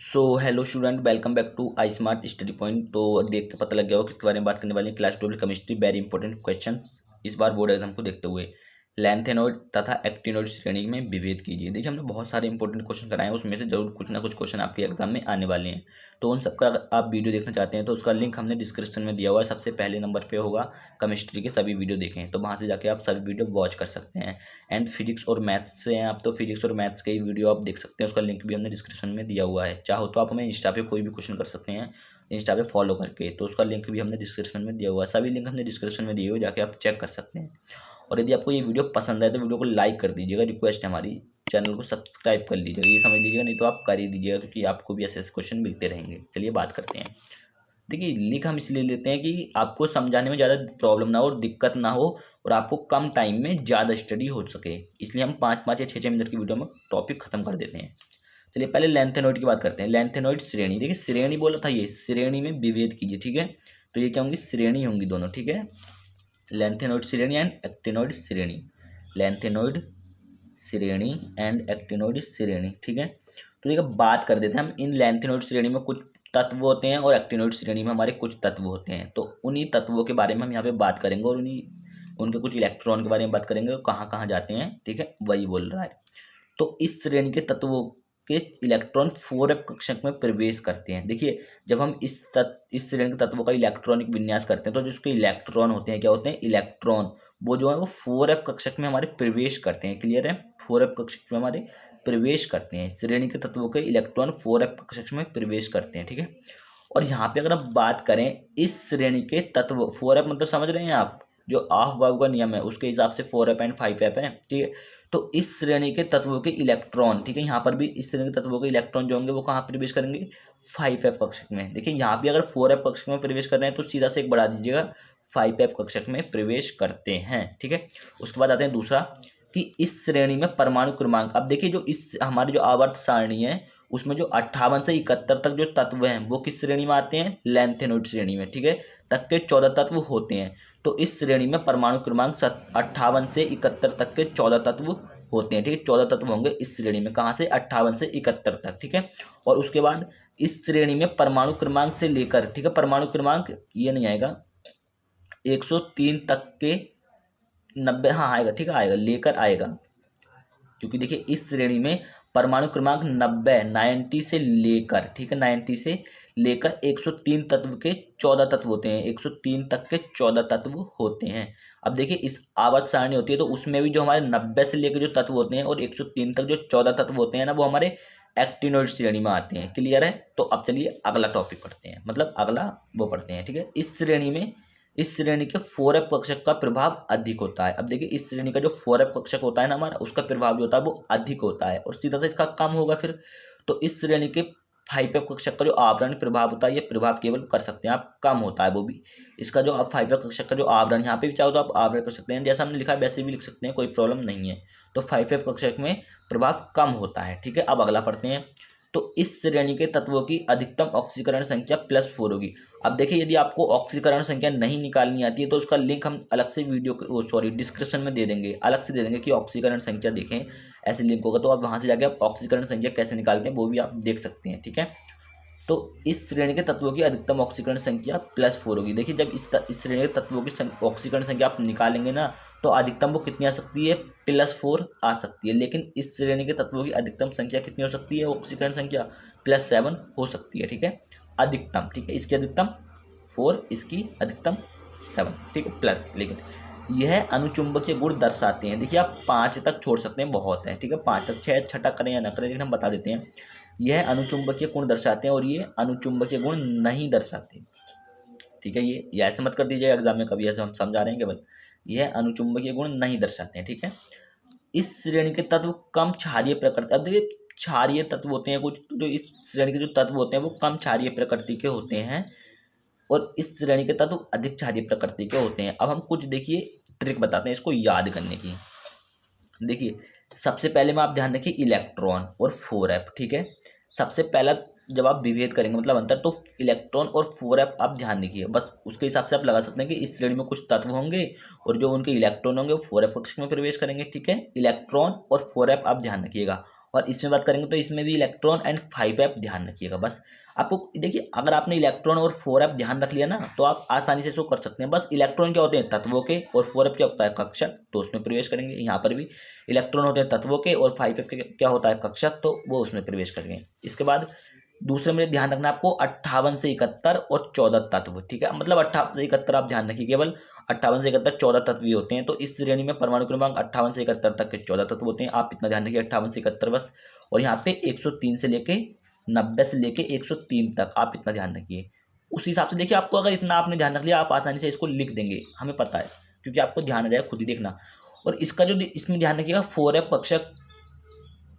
So hello student, welcome back to I smart study point. तो देख के पता लग गया होगा किसके बारे में बात करने वाले हैं। Class 12 chemistry, very important question इस बार बोर्ड एग्जाम को देखते हुए। लैंथेनॉइड तथा एक्टिनॉइड श्रेणी में विभेद कीजिए। देखिए, हमने बहुत सारे इंपॉर्टेंट क्वेश्चन कराए हैं, उसमें से जरूर कुछ ना कुछ क्वेश्चन आपके एग्जाम में आने वाले हैं। तो उन सबका अगर आप वीडियो देखना चाहते हैं तो उसका लिंक हमने डिस्क्रिप्शन में दिया हुआ है। सबसे पहले नंबर पे होगा केमिस्ट्री के सभी वीडियो देखें, तो वहाँ से जाके आप सभी वीडियो वॉच कर सकते हैं। एंड फिजिक्स और मैथ्स से हैं आप, तो फिजिक्स और मैथ्स के ही वीडियो आप देख सकते हैं, उसका लिंक भी हमने डिस्क्रिप्शन में दिया हुआ है। चाहो तो आप हमें इंस्टा पे कोई भी क्वेश्चन कर सकते हैं, इंस्टा पे फॉलो करके, तो उसका लिंक भी हमने डिस्क्रिप्शन में दिया हुआ है। सभी लिंक हमने डिस्क्रिप्शन में दिए हुए, जाके आप चेक कर सकते हैं। और यदि आपको ये वीडियो पसंद आए तो वीडियो को लाइक कर दीजिएगा, रिक्वेस्ट है हमारी। चैनल को सब्सक्राइब कर लीजिएगा, ये समझ लीजिएगा, नहीं तो आप कर ही दीजिएगा, क्योंकि आपको भी ऐसे ऐसे क्वेश्चन मिलते रहेंगे। चलिए बात करते हैं। देखिए, लिंक हम इसलिए लेते हैं कि आपको समझाने में ज़्यादा प्रॉब्लम ना हो और दिक्कत ना हो, और आपको कम टाइम में ज़्यादा स्टडी हो सके, इसलिए हम 5-5 या 6-6 मिनट की वीडियो में टॉपिक खत्म कर देते हैं। चलिए पहले लेंथेनॉइड की बात करते हैं। लेंथेनॉइड श्रेणी, देखिए श्रेणी बोला था, ये श्रेणी में विभेद कीजिए, ठीक है। तो ये क्या होंगी, श्रेणी होंगी दोनों, ठीक है। लेंथेनॉइड श्रेणी एंड एक्टिनॉइड श्रेणी, लेंथेनॉइड श्रेणी एंड एक्टिनॉइड श्रेणी, ठीक है। तो देखिए बात कर देते हैं हम। इन लेंथेनॉइड श्रेणी में कुछ तत्व होते हैं और एक्टिनॉइड श्रेणी में हमारे कुछ तत्व होते हैं। तो उन्हीं तत्वों के बारे में हम यहाँ पे बात करेंगे, और उन्हीं उनके कुछ इलेक्ट्रॉन के बारे में बात करेंगे, और कहाँ कहाँ जाते हैं, ठीक है, वही बोल रहा है। तो इस श्रेणी के तत्वों के इलेक्ट्रॉन 4f कक्षक में प्रवेश करते हैं। देखिए, जब हम इस श्रेणी के तत्वों का इलेक्ट्रॉनिक विन्यास करते हैं, तो जो उसके इलेक्ट्रॉन होते हैं, क्या होते हैं, इलेक्ट्रॉन, वो जो है वो 4f कक्षक में हमारे प्रवेश करते हैं। क्लियर है, 4f कक्षक में हमारे प्रवेश करते हैं। श्रेणी के तत्वों के इलेक्ट्रॉन 4f कक्षक में प्रवेश करते हैं, ठीक है। और यहाँ पे अगर हम बात करें इस श्रेणी के तत्व, 4f मतलब समझ रहे हैं आप, जो ऑफ-बाउ का नियम है उसके हिसाब से 4f एंड 5f है, ठीक है। तो इस श्रेणी के तत्वों के इलेक्ट्रॉन, ठीक है, यहाँ पर भी इस श्रेणी के तत्वों के इलेक्ट्रॉन जो होंगे वो कहाँ प्रवेश करेंगे, 5f कक्षक में। देखिए यहाँ भी अगर 4f कक्षक में प्रवेश कर रहे हैं तो सीधा से एक बढ़ा दीजिएगा, 5f कक्षक में प्रवेश करते हैं, ठीक है। उसके बाद आते हैं दूसरा, कि इस श्रेणी में परमाणु क्रमांक। अब देखिए, जो इस हमारी जो आवर्त सारणी है उसमें जो 58 से 71 तक जो तत्व हैं वो किस श्रेणी में आते हैं, लेंथेनॉइड श्रेणी में, ठीक है। तक के 14 तत्व होते हैं। तो इस श्रेणी में परमाणु क्रमांक 58 से 71 तक के 14 तत्व होते हैं, ठीक है। 14 तत्व होंगे इस श्रेणी में, कहाँ से, 58 से 71 तक, ठीक है। और उसके बाद इस श्रेणी में परमाणु क्रमांक से लेकर, ठीक है, परमाणु क्रमांक ये नहीं आएगा, 103 तक के 90, हाँ आएगा, ठीक है, आएगा, लेकर आएगा, क्योंकि देखिए इस श्रेणी में परमाणु क्रमांक 90 से लेकर, ठीक है, 90 से लेकर 103 तत्व के 14 तत्व होते हैं, 103 तक के 14 तत्व होते हैं। अब देखिए इस आवर्त सारणी होती है, तो उसमें भी जो हमारे 90 से लेकर जो तत्व होते हैं और 103 तक जो 14 तत्व होते हैं ना, वो हमारे एक्टिनॉइड श्रेणी में आते हैं। क्लियर है। तो अब चलिए अगला टॉपिक पढ़ते हैं, मतलब अगला वो पढ़ते हैं, ठीक है। इस श्रेणी के 4f कक्षक का प्रभाव अधिक होता है। अब देखिए इस श्रेणी का जो 4f कक्षक होता है ना हमारा, उसका प्रभाव जो होता है वो अधिक होता है, और सीधा से इसका कम होगा फिर। तो इस श्रेणी के 5f कक्षक का जो आवरण प्रभाव होता है, ये प्रभाव केवल कर सकते हैं आप, कम होता है वो भी। इसका जो 5f कक्षक का जो आवरण, यहाँ पे भी चाहो तो आप आवरण कर सकते हैं, जैसा हमने लिखा है वैसे भी लिख सकते हैं, कोई प्रॉब्लम नहीं है। तो 5f कक्षक में प्रभाव कम होता है, ठीक है। अब अगला पढ़ते हैं। तो इस श्रेणी के तत्वों की अधिकतम ऑक्सीकरण संख्या +4 होगी। अब देखिए, यदि आपको ऑक्सीकरण संख्या नहीं निकालनी आती है तो उसका लिंक हम अलग से डिस्क्रिप्शन में दे देंगे, अलग से दे देंगे कि ऑक्सीकरण संख्या देखें, ऐसे लिंक होगा, तो आप वहाँ से जाके आप ऑक्सीकरण संख्या कैसे निकालते हैं वो भी आप देख सकते हैं, ठीक है। तो इस श्रेणी के तत्वों की अधिकतम ऑक्सीकरण संख्या +4 होगी। देखिए, जब इस श्रेणी के तत्वों की ऑक्सीकरण संख्या आप निकालेंगे ना, तो अधिकतम वो कितनी आ सकती है, +4 आ सकती है। लेकिन इस श्रेणी के तत्वों की अधिकतम संख्या कितनी हो सकती है, ऑक्सीकरण संख्या +7 हो सकती है, ठीक है, अधिकतम, ठीक है। इसकी अधिकतम 4, इसकी अधिकतम 7, ठीक है, प्लस। लेकिन यह अनुचुंबकीय गुण दर्शाते हैं। देखिए आप 5 तक छोड़ सकते हैं, बहुत है, ठीक है, 5 तक, 6 छठा करें या ना करें, लेकिन हम बता देते हैं। यह अनुचुंबकीय गुण दर्शाते हैं और ये अनुचुंबकीय गुण नहीं दर्शाते, ठीक है। ये ऐसे मत कर दीजिए एग्जाम में कभी, ऐसे हम समझा रहे हैं केवल, यह अनुचुंबकीय गुण नहीं दर्शाते हैं, ठीक है। इस श्रेणी के तत्व कम क्षारीय प्रकृति, अब देखिए क्षारीय तत्व होते हैं कुछ, तो इस श्रेणी के जो तत्व होते हैं वो कम क्षारीय प्रकृति के होते हैं, और इस श्रेणी के तत्व अधिक क्षारीय प्रकृति के होते हैं। अब हम कुछ देखिए ट्रिक बताते हैं इसको याद करने की। देखिए सबसे पहले में आप ध्यान रखिए इलेक्ट्रॉन और 4f, ठीक है। सबसे पहला जब आप विभेद करेंगे मतलब अंतर, तो इलेक्ट्रॉन और 4f आप ध्यान रखिए, बस उसके हिसाब से आप लगा सकते हैं कि इस श्रेणी में कुछ तत्व होंगे और जो उनके इलेक्ट्रॉन होंगे वो 4f कक्षक में प्रवेश करेंगे, ठीक है। इलेक्ट्रॉन और 4f आप ध्यान रखिएगा। और इसमें बात करेंगे तो इसमें भी इलेक्ट्रॉन एंड 5f ध्यान रखिएगा। बस आपको देखिए, अगर आपने इलेक्ट्रॉन और 4f ध्यान रख लिया ना तो आप आसानी से इसको कर सकते हैं। बस इलेक्ट्रॉन क्या होते हैं तत्वों के, और 4f क्या होता है कक्षक, तो उसमें प्रवेश करेंगे। यहाँ पर भी इलेक्ट्रॉन होते हैं तत्वों के और 5f के क्या होता है कक्षक, तो वो उसमें प्रवेश करेंगे। इसके बाद दूसरे में ध्यान रखना आपको 58 से 71 और 14 तत्व, ठीक है। मतलब 58 से 71 आप ध्यान रखिए, केवल 58 से 71 14 तत्व ही होते हैं। तो इस श्रेणी में परमाणु क्रमांक 58 से 71 तक के 14 तत्व होते हैं। आप इतना ध्यान रखिए 58 से 71 बस। और यहाँ पे 103 से लेके 90 से लेके 103 तक आप इतना ध्यान रखिए। उस हिसाब से देखिए, आपको अगर इतना आपने ध्यान रख लिया आप आसानी से इसको लिख देंगे, हमें पता है, क्योंकि आपको ध्यान आ जाएगा, खुद ही देखना। और इसका जो इसमें ध्यान रखिएगा 4f कक्षक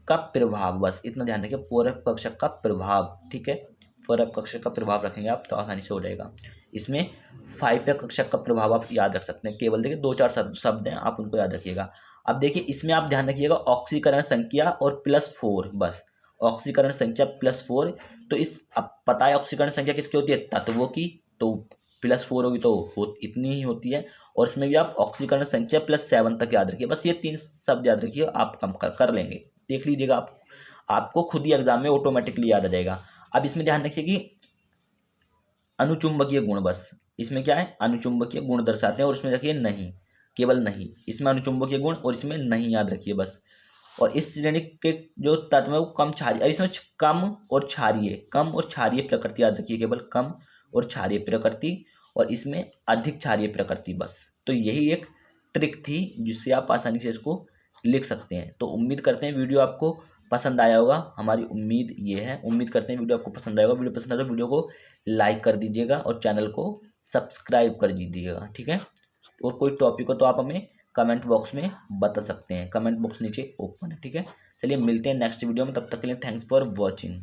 का प्रभाव, बस इतना ध्यान रखिए 4f कक्षक का प्रभाव, ठीक है। 4f कक्षक का प्रभाव रखेंगे आप तो आसानी से हो जाएगा। इसमें 5f कक्षक का प्रभाव आप याद रख सकते हैं, केवल देखिए 2-4 शब्द हैं, आप उनको याद रखिएगा। अब देखिए इसमें आप ध्यान रखिएगा ऑक्सीकरण संख्या और +4, बस ऑक्सीकरण संख्या +4। तो इस अब पता है ऑक्सीकरण संख्या किसकी होती है तत्वों की, तो +4 होगी तो इतनी ही होती है। और इसमें भी आप ऑक्सीकरण संख्या +7 तक याद रखिए। बस ये 3 शब्द याद रखिए, आप कम कर लेंगे, देख लीजिएगा आप, आपको खुद ही एग्जाम में ऑटोमेटिकली याद आ जाएगा। अब इसमें ध्यान रखिए कि अनुचुंबकीय गुण, बस इसमें क्या है अनुचुंबकीय गुण दर्शाते हैं, और इसमें रखिए नहीं, केवल नहीं, इसमें अनुचुंबकीय गुण और इसमें नहीं याद रखिए बस। और इस श्रेणी के जो तत्व है वो कम क्षारीय, अब इसमें कम और क्षारीय प्रकृति याद रखिए, केवल कम और क्षारीय प्रकृति, और इसमें अधिक क्षारीय प्रकृति, बस। तो यही एक ट्रिक थी जिससे आप आसानी से इसको लिख सकते हैं। तो उम्मीद करते हैं वीडियो आपको पसंद आया होगा, हमारी उम्मीद ये है। उम्मीद करते हैं वीडियो आपको पसंद आएगा। वीडियो पसंद आए तो वीडियो को लाइक कर दीजिएगा और चैनल को सब्सक्राइब कर दीजिएगा, ठीक है। और कोई टॉपिक हो तो आप हमें कमेंट बॉक्स में बता सकते हैं, कमेंट बॉक्स नीचे ओपन है, ठीक है। चलिए मिलते हैं नेक्स्ट वीडियो में, तब तक के लिए थैंक्स फॉर वॉचिंग।